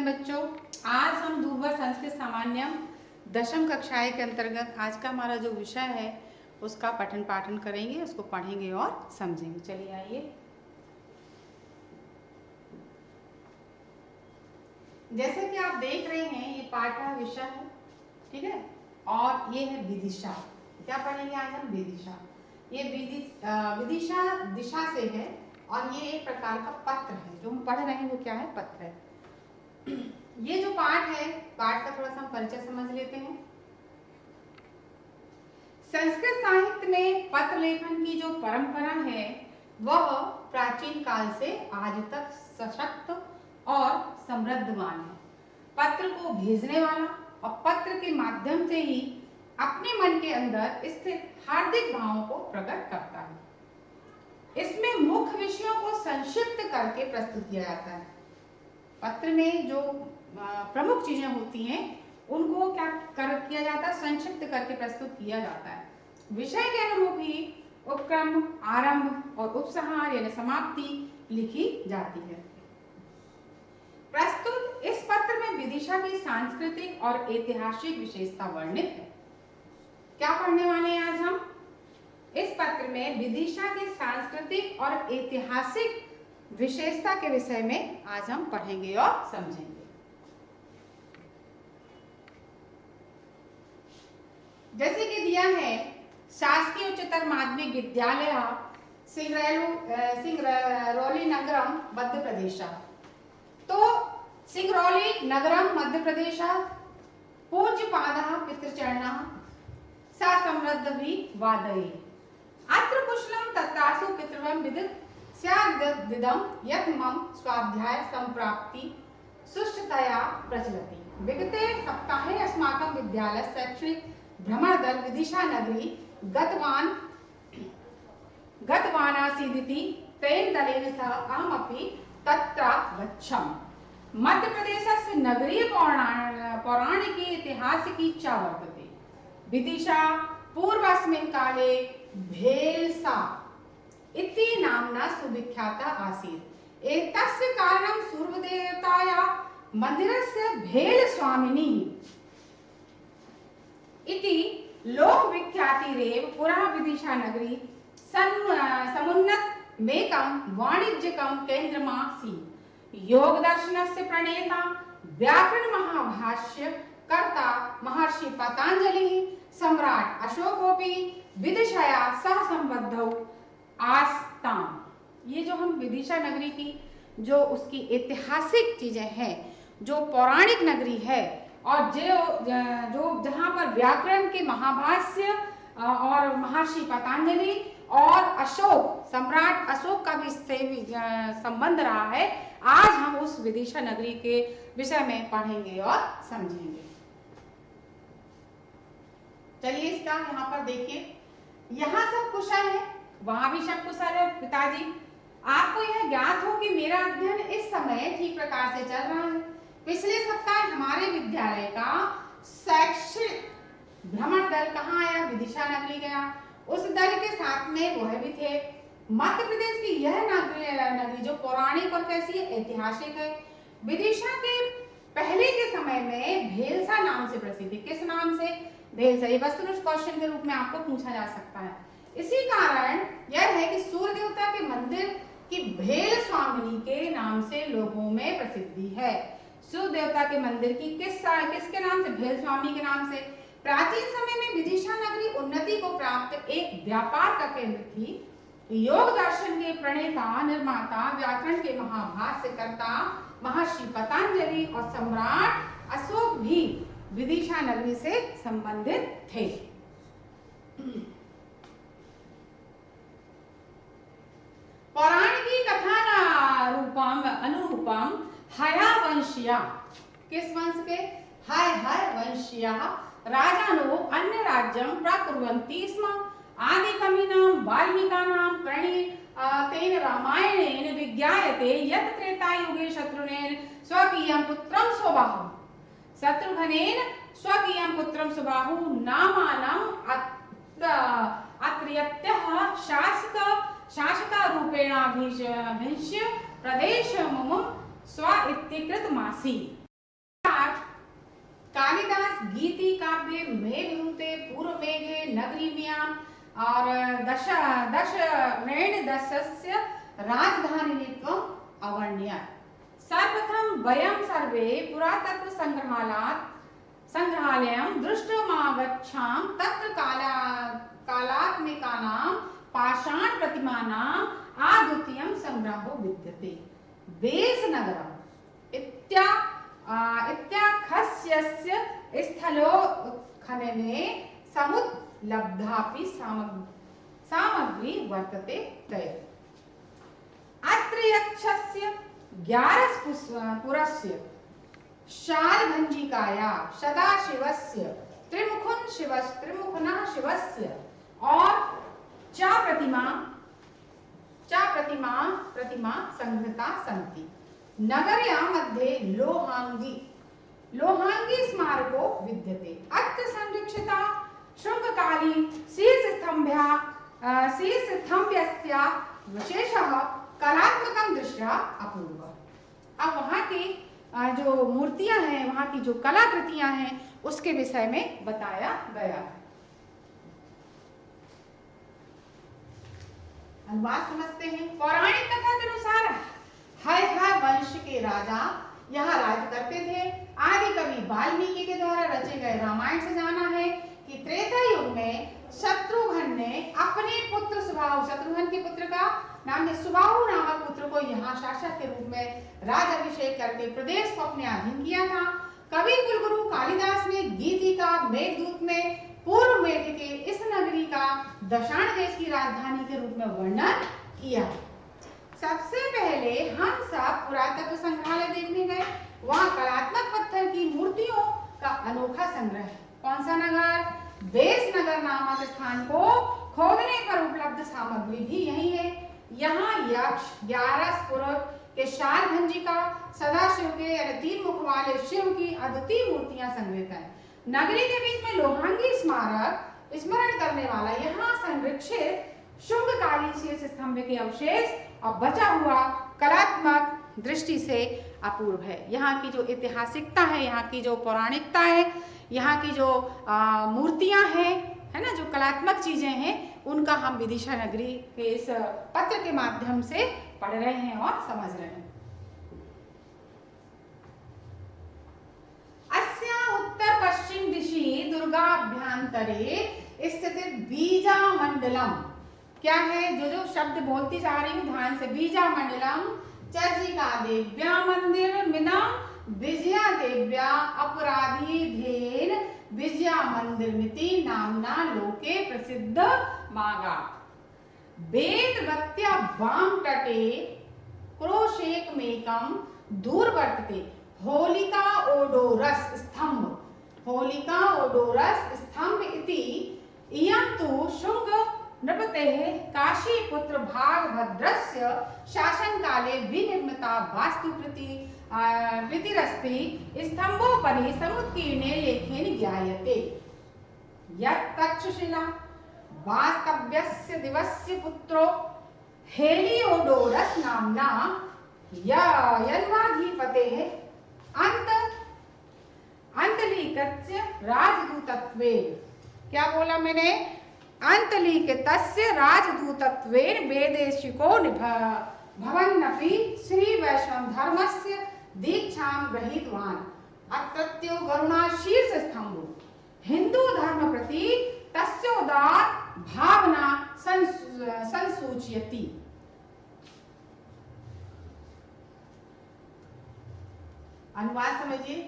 अभिनंदन बच्चों। आज हम दूरभाष संस्कृत सामान्यम दशम कक्षाएं के अंतर्गत आज का हमारा जो विषय है उसका पठन पाठन करेंगे, उसको पढ़ेंगे और समझेंगे। चलिए आइए। जैसे कि आप देख रहे हैं ये पाठ का विषय है, ठीक है, और ये है विदिशा। क्या पढ़ेंगे आज हम? विदिशा। ये विदिशा दिशा से है और ये एक प्रकार का पत्र है। जो हम पढ़ रहे हैं वो क्या है? पत्र है। ये जो पाठ है, पाठ का थोड़ा सा हम परिचय समझ लेते हैं। संस्कृत साहित्य में पत्र लेखन की जो परंपरा है वह प्राचीन काल से आज तक सशक्त और समृद्धवान है। पत्र को भेजने वाला और पत्र के माध्यम से ही अपने मन के अंदर स्थित हार्दिक भावों को प्रकट करता है। इसमें मुख्य विषयों को संक्षिप्त करके प्रस्तुत किया जाता है। पत्र में जो प्रमुख चीजें होती हैं उनको किया जाता है? संक्षिप्त करके प्रस्तुत किया जाता है। विषय के अनुरूप ही उपक्रम, आरंभ और उपसंहार यानी समाप्ति लिखी जाती है। प्रस्तुत इस पत्र में विदिशा की सांस्कृतिक और ऐतिहासिक विशेषता वर्णित है। क्या पढ़ने वाले हैं आज हम? इस पत्र में विदिशा की सांस्कृतिक और ऐतिहासिक विशेषता के विषय में आज हम पढ़ेंगे और समझेंगे। जैसे कि दिया है, शासकीय उच्चतर माध्यमिक विद्यालय सिंगरौली नगरम मध्य प्रदेश। तो सिंगरौली नगरम मध्य प्रदेश पूज्यपादः पितृचरणः सा समृद्धि वादये अत्र कुशलम तत्रासु पितृवं विदित स्यादिदं यत् मम स्वाध्याय संप्राप्ति सुष्ठुतया प्रचलति। विगते सप्ताहे अस्माकं विद्यालय शैक्षणिक भ्रमण दल विदिशा नगरी गतवानासीदिति तेन दलेन सह अहमपि तत्र गच्छामि। मध्य प्रदेशस्य नगरीय पौराणिकी ऐतिहासिकी च वर्तते। विदिशा पूर्वस्मिन् काले भेल्सा इति नाम्ना सुविख्याता आसीत्। एतस्य कारणं सूर्यदेवतायाः मन्दिरस्य भेल स्वामिनी इति लोकविख्यातिरेव पुरा विदिशा नगरी समुन्नतमेकं वाणिज्यिकं केन्द्रमासीत्। योगदर्शनस्य प्रणेता व्याकरण महाभाष्य कर्ता महर्षि पतंजलिः सम्राट अशोकोऽपि विदिशया सह संबद्धौ आस्ताम। ये जो हम विदिशा नगरी की जो उसकी ऐतिहासिक चीजें हैं, जो पौराणिक नगरी है और जो जहाँ पर व्याकरण के महाभाष्य और महर्षि पतंजलि और अशोक, सम्राट अशोक का भी इससे संबंध रहा है, आज हम उस विदिशा नगरी के विषय में पढ़ेंगे और समझेंगे। चलिए इसका यहाँ पर देखिए, यहाँ सब कुशल है, वहां भी सब कुशल है। पिताजी, आपको यह ज्ञात हो कि मेरा अध्ययन इस समय ठीक प्रकार से चल रहा है। पिछले सप्ताह हमारे विद्यालय का शैक्षिक भ्रमण दल कहाँ आया? विदिशा नगरी गया। उस दल के साथ में वह भी थे। मध्य प्रदेश की यह नगरी जो पौराणिक और कैसी है? ऐतिहासिक है। विदिशा के पहले के समय में भेल्सा नाम से प्रसिद्ध है। किस नाम से? भेल्सा। ये वस्तुनिष्ठ क्वेश्चन के रूप में आपको पूछा जा सकता है। इसी कारण यह है कि सूर्य देवता के मंदिर की भेल स्वामिनी के नाम से लोगों में प्रसिद्धि है। सूर्य देवता के मंदिर की किसके नाम से? भेल स्वामी के नाम से। प्राचीन समय में विदिशा नगरी उन्नति को प्राप्त एक व्यापार का केंद्र थी। योग दर्शन के प्रणेता, निर्माता, व्याकरण के महाभाष्यकर्ता महर्षि पतंजलि और सम्राट अशोक भी विदिशा नगरी से संबंधित थे। पौराणिकी कथान अनुरूपम हयवंशिया, किस वंश के? हयवंशिया राजानो अन्य राज्यं प्रकुर्वन्ति स्म। आदिकवीनां वाल्मीकानां तेन रामायणेन विज्ञायते यत् त्रेतायुगे शत्रुघ्नेन स्वकीयं पुत्रं सुबाहु नामानं अत्र्यत्यः शासकरूपेणाभिषिच्य प्रदेशमुं स्व इति कृतमासीत्। गीति काव्ये मेघदूते पूर्व मेघे नगरीम्याम् और दश दश ऋण दशस्य राजधानित्वम् अवर्ण्यत्। सर्वप्रथम वयं सर्वे पुरातत्व संग्रहालयं दृष्टुमागच्छाम। तत्र कालात्मकानां पाषाण प्रतिमानां अद्वितीयं संग्रहो विद्यते। बेसनगरम् इत्याख्यस्य स्थलोत्खनने समुपलब्धापि सामग्री वर्तते तय। अत्र यक्षस्य ग्यारसपुरस्य शालभञ्जिकाया सदाशिवस्य त्रिमुखनः शिवस्य और च प्रतिमा संहृता सन्ति। नगर्या मध्ये लोहांगी स्मारको विद्यते। अत्र संरक्षिता शृंगकाली शीर्षस्तंभस्य विशेषः कलात्मकं दृष्ट्या अपूर्व। अब वहाँ की जो मूर्तियां हैं, वहाँ की जो कलाकृतियां हैं, उसके विषय में बताया गया है। अनुवाद समझते हैं। पौराणिक कथा के अनुसार हय वंश के राजा यहाँ राज करते थे। आदि कवि वाल्मीकि के द्वारा रचे गए रामायण से जाना है कि त्रेता युग में शत्रुघ्न ने अपने पुत्र शत्रुघ्न के पुत्र का नाम है सुबाहु नामक पुत्र को यहाँ शासक के रूप में राजाभिषेक करके प्रदेश को अपने अधीन किया था। कवि कुलगुरु कालिदास ने गीतिका मेघदूत में पूर्व मेघ के इस नगरी का दशाण देश की राजधानी के रूप में वर्णन किया। सबसे पहले हम सब पुरातत्व संग्रहालय देखने गए। वहाँ कलात्मक पत्थर की मूर्तियों का अनोखा संग्रह है। कौन सा नगर? बेसनगर नामक स्थान को खोदने पर उपलब्ध सामग्री भी यही है। यहाँ यक्ष, ग्यारसपुर के शालभञ्जिका, सदाशिव के यानी 3 मुख वाले शिव की अद्वितीय मूर्तियां संग्रहित हैं। नगरी के बीच में लोहांगी स्मारक स्मरण करने वाला यहाँ संरक्षित शुंगकाली शीर्ष स्तंभ के अवशेष और बचा हुआ कलात्मक दृष्टि से अपूर्व है। यहाँ की जो ऐतिहासिकता है, यहाँ की जो पौराणिकता है, यहाँ की जो मूर्तियां हैं, है ना, जो कलात्मक चीजें हैं, उनका हम विदिशा नगरी के इस पत्र के माध्यम से पढ़ रहे हैं और समझ रहे हैं। अस्या उत्तर पश्चिम दिशि दुर्गाभ्यंतरे स्थित बीजा मंडलम। क्या है? जो शब्द बोलती जा रही हूँ ध्यान से। बीजा मंडलम चर्चिका देव्या मंदिर मिनम विजया देव्या अपराधीधेन विजया मंदिर मिति नामना लोके प्रसिद्ध मागा। वेदवत्या वाम तटे क्रोशेकमेकं दूर वर्तते होलिका ओडोरस स्तंभ इति इयं तु शुंग नृपतेः काशीपुत्र भागभद्रस्य शासनकाले विनिर्मिता वास्तुकृतिरस्ति। स्तंभोपरि समुत्कीर्णे लेखेन ज्ञायते यत् तक्षशिला वास्तव्यस्य दिवस्य पुत्रो हेलियोडोरस नाम्ना यन्वाधिपतेः अंतलीकस्य राजदूतत्वेन। क्या बोला मैंने? अंतलीकितस्य राजदूतत्वेन वेदेशिको भवन्नपि श्री वैष्णव धर्मस्य दीक्षां गृहीतवान्। अत्रत्यो गरुणा शीर्ष स्तंभो हिंदू धर्म प्रति तस्योदार भावना संसूचयति। अनुवाद समझिए।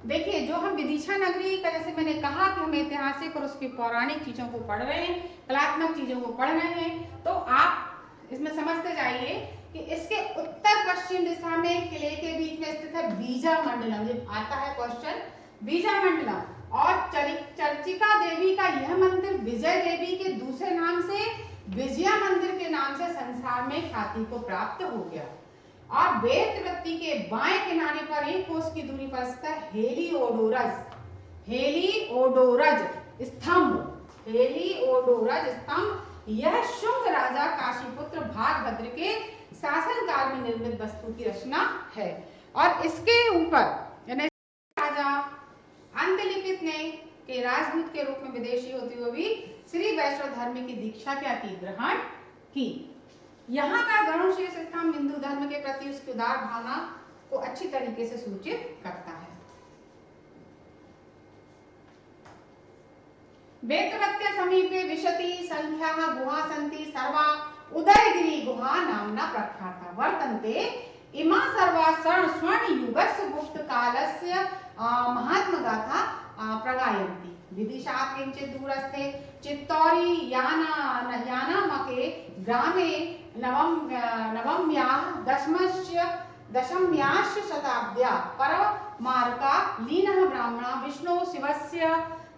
देखिए, जो हम विदिशा नगरी का, जैसे मैंने कहा कि हम ऐतिहासिक और उसकी पौराणिक चीजों को पढ़ रहे हैं, कलात्मक चीजों को पढ़ रहे हैं, तो आप इसमें समझते जाइए कि इसके उत्तर पश्चिम दिशा में किले के बीच में स्थित है बीजा मंडलम। जब आता है क्वेश्चन बीजा मंडलम, और चर्चिका देवी का यह मंदिर विजय देवी के दूसरे नाम से विजया मंदिर के नाम से संसार में ख्याति को प्राप्त हो गया। और वेदवती के बाएं किनारे पर 1 कोस की दूरी पर स्थित हेलियोडोरस स्तंभ। यह शुंग राजा काशीपुत्र भागभद्र के शासनकाल में निर्मित वस्तु की रचना है। और इसके ऊपर यानी राजा अंतलिपित ने कि राजदूत के रूप में विदेशी होते हुए भी श्री वैष्णव धर्म की दीक्षा क्या की, ग्रहण की। यहाँ का गरुड़शीर्ष स्तंभ हिंदू धर्म के प्रति उसकी उदार भावना को अच्छी तरीके से सूचित करता है। वेत्रवत्य समीपे विशति संख्याः गुहा सन्ति सर्वा उदयगिरि गुहा नाम्ना प्रख्याता वर्तन्ते इमा सर्वा स्वर्ण युगस्य गुप्त कालस्य महात्म गाथा प्रगायन्ति। विदिशात् किंचित् दूरस्थे चित्तौरी यानामके ग्रामे नवम्याः दशम्याश्च शताब्द्या परमार्का लीनः ब्राह्मणा विष्णु शिवस्य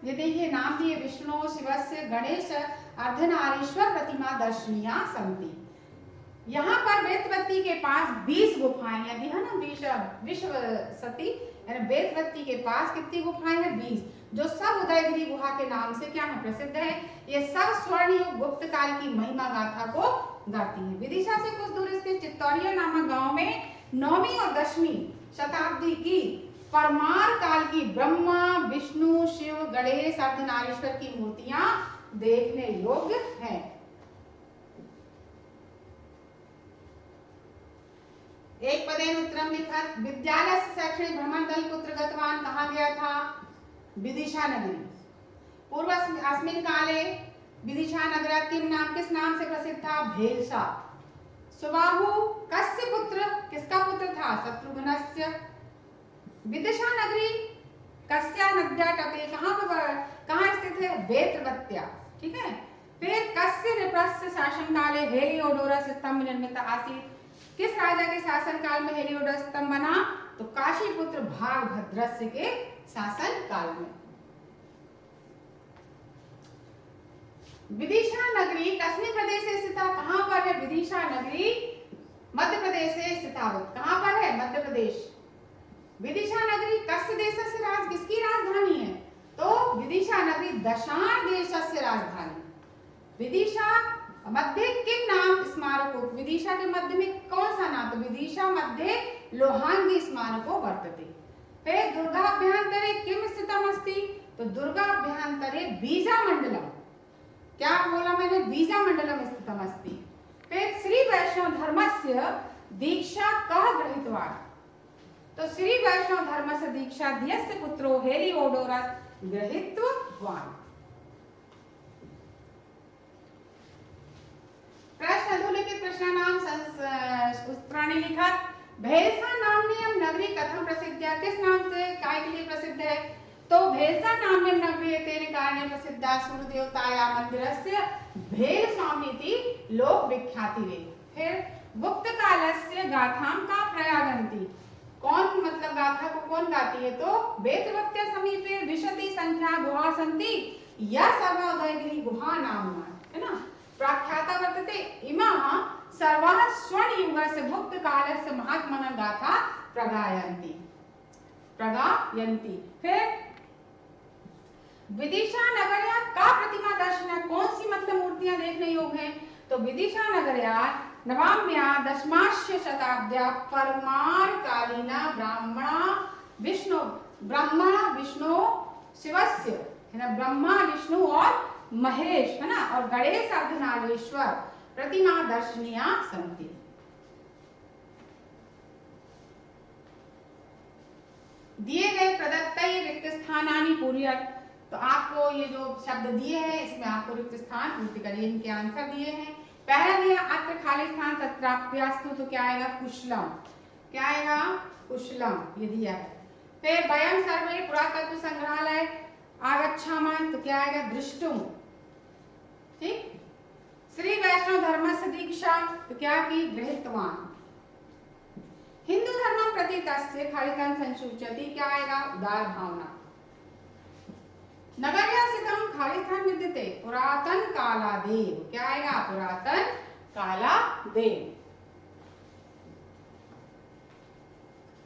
यदि नाम दिए विष्णु शिवस्य गणेश अर्धनारीश्वर प्रतिमा दर्शनीया संति। यहाँ पर वेतवती के पास 20 गुफाएं यदि है ना, विश्व सती वेतवती के पास कितनी गुफाएं हैं, 20, जो सब उदयगिरी गुहा के नाम से क्या है, प्रसिद्ध है। ये सब स्वर्ण युग गुप्त काल की महिमा गाथा को गाती है। विदिशा से कुछ दूर स्थित चित्तौरिया नामक गांव में 9वीं और 10वीं शताब्दी की परमार काल की ब्रह्मा विष्णु शिव गणेश अर्धनारीश्वर की मूर्तियां देखने योग्य हैं। एक पदेन उत्तरम लिखत विद्यालय से शैक्षणिक भ्रमण दल कुत्र गतवान, कहा गया था, विदिशा नगरी। पूर्व अस्मिन काले विदिशा नगर किस नाम से प्रसिद्ध था, भेलसा। सुबाहु कस्य पुत्र, किसका पुत्र था, शत्रुघ्नस्य। विदिशा नगरी कस्या नद्या तटे, कहाँ स्थित है, वेत्रवत्या, ठीक है। फिर कस्य नृपस्य शासन काले हेलियोडोरस स्तंभ निर्मित आसीत, किस राजा के शासन काल में हेलियोडोरस स्तंभ बना, तो काशीपुत्र भागभद्रस्य के शासन काल में। विदिशा नगरी कस्मिन् प्रदेशे स्थिता, कहाँ पर है विदिशा नगरी, मध्य प्रदेश से स्थित। कहाँ पर है, मध्य प्रदेश। विदिशा नगरी कस्य देशस्य किसकी राजधानी है, तो विदिशा नगरी दशाण देशस्य राजधानी। विदिशा मध्य किम नाम स्मारको, विदिशा के मध्य में कौन सा नाम, तो विदिशा मध्य लोहांगी स्मारको वर्तते। फिर दुर्गाभ्यंतरे किम स्थितम अस्ति, तो दुर्गाभ्यंतरे बीजा मंडलम, क्या बोला मैंने, बीजा मंडलम स्थितम अस्ति। फिर श्री वैष्णव धर्मस्य दीक्षा कह गृहीतवान्, तो श्री वैष्णव धर्म से दीक्षा ध्यस्य पुत्रो हेलियोडोरस गृहीतवान्। प्रश्न अधोलिखित प्रश्नानां उत्तराणि लिखत। भेलसा नाम्नीयं नगरी कथं प्रसिद्ध, किस नाम से काय के लिए प्रसिद्ध है, तो भेलसा नाम्नीयं नगरी तेन कारणे प्रसिद्धा सूर्यदेवताया मंदिरस्य भेल स्वामीति लोक विख्यातिरे। फिर गुप्त कालस्य गाथां का प्रयागन्ति, कौन मतलब गाथा को कौन गाती है, तो वेत्रवत्या समीपे विशति संख्या गुहा सन्ति या सर्वा उदयगिरी गुहा नाम्ना, है ना, प्रख्याता वर्तते। इमाः सर्वाः स्वर्ण युगस्य गुप्त कालस्य महात्मनः गाथा प्रगायन्ति। फिर विदिशा नगर्या का प्रतिमा दर्शन, कौन सी मतलब मूर्तियां देखने योग्य हैं, तो विदिशा नगर्या नवम्या दशमाश्य शताब्द्या परमार कालीना ब्रह्मा विष्णु शिवस्य, है ना, ब्रह्मा विष्णु और महेश, है ना, और गणेश अर्धनारीश्वर प्रतिमा दर्शनीया सन्ति। दिए गए प्रदत्तै रिक्त स्थानानि पूरयत, तो आपको ये जो शब्द दिए हैं इसमें आपको रिक्त स्थान पूर्ति करिए, इनके आंसर दिए हैं। पहला दिया अत्र खाली स्थान तत्राप्यास्तु, तो क्या आएगा, कुशलम, क्या आएगा, कुशलम, ये दिया है। फिर वयं सर्वे पुरातत्व संग्रहालय आगच्छामः, तो क्या आएगा, दृष्टुम, ठीक। श्री वैष्णव धर्मस्य दीक्षा, तो क्या की, गृहीतवान्। हिंदू धर्मं प्रति तस्य खालिस्थान संसूचयति, क्या आएगा, उदार भावना। नगर्या स्थितं खालिस्थान विद्यते पुरातन कालादेव, क्या आएगा, पुरातन कालादेव।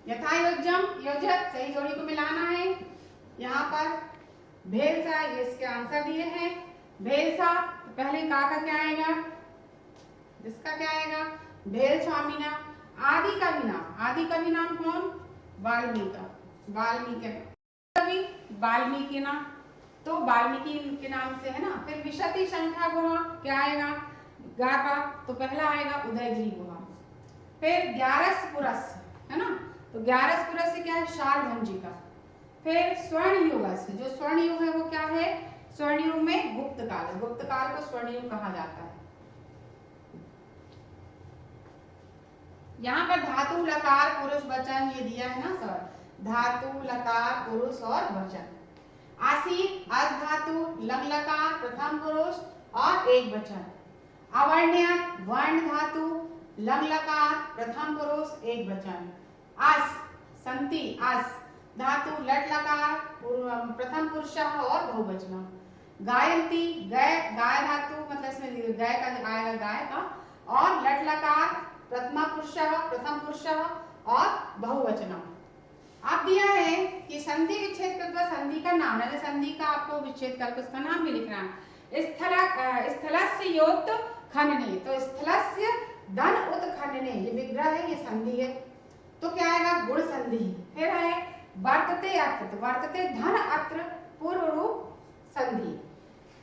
यथा योज्यम योजक, सही जोड़ी को मिलाना है। यहाँ पर भेलसा, ये इसके आंसर दिए हैं। भेलसा पहले का क्या आएगा, जिसका क्या आएगा, भेल स्वामीना। आदि कवि नाम कौन, वाल्मीकि कवि वाल्मीकि ना, तो वाल्मीकि के नाम से है ना। फिर विशति संख्या गुहा क्या आएगा, गा का, तो पहला आएगा उदयगिरी गुहा। फिर 11 पुरस है ना, तो 11 पुरस से क्या है, शालभंजी का। फिर स्वर्ण युग, जो स्वर्ण युग है वो क्या है, स्वर्ण युग में गुप्त काल है, गुप्त काल को स्वर्ण युग कहा जाता है। यहाँ पर धातु लकार पुरुष वचन ये दिया है ना सर, धातु लकार पुरुष और वचन। आसीन अस धातु लंग लकार प्रथम पुरुष और एक वचन। अवर्ण्य वर्ण धातु लंग लकार प्रथम पुरुष एक वचन। अस संति अस धातु लट लकार प्रथम पुरुष और बहुवचन। गायंती गय गाय धातु मतलब इसमें गय का आएगा, गाय का, और लट लकार प्रथमा पुरुष प्रथम पुरुष और बहुवचन। अब दिया है कि संधि विच्छेद करके संधि का नाम है, संधि का आपको विच्छेद करके उसका नाम भी लिखना है। स्थलस्य योत खंडने, तो स्थलस्य धन उत खंडने, ये विग्रह है, ये संधि है, तो क्या आएगा, गुण संधि। फिर है वर्तते अत्र, तो वर्तते धन अत्र पूर्व रूप संधि।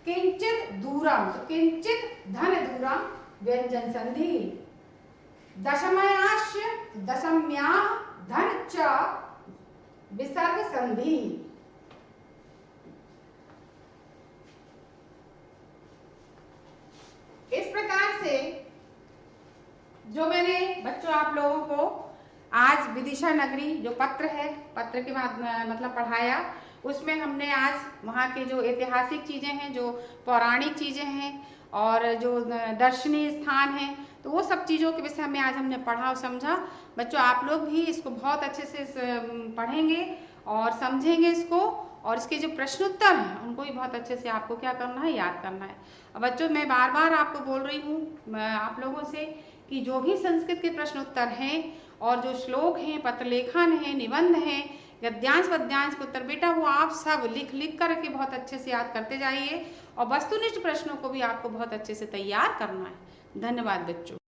किंचित दूरम, तो किंचित धन दूरम व्यंजन संधि। दशमयाश्च दशम्या धन च विसर्ग संधि। इस प्रकार से जो मैंने बच्चों आप लोगों को आज विदिशा नगरी जो पत्र है, पत्र के बाद मतलब पढ़ाया, उसमें हमने आज वहाँ के जो ऐतिहासिक चीज़ें हैं, जो पौराणिक चीज़ें हैं और जो दर्शनीय स्थान हैं, तो वो सब चीज़ों के विषय में आज हमने पढ़ा और समझा। बच्चों आप लोग भी इसको बहुत अच्छे से पढ़ेंगे और समझेंगे इसको, और इसके जो प्रश्नोत्तर हैं उनको भी बहुत अच्छे से आपको क्या करना है, याद करना है। और बच्चों मैं बार बार आपको बोल रही हूँ आप लोगों से कि जो भी संस्कृत के प्रश्नोत्तर हैं और जो श्लोक हैं, पत्रलेखन है, निबंध हैं, गद्यांश पद्यांश के उत्तर, बेटा वो आप सब लिख लिख करके बहुत अच्छे से याद करते जाइए, और वस्तुनिष्ठ प्रश्नों को भी आपको बहुत अच्छे से तैयार करना है। धन्यवाद बच्चों।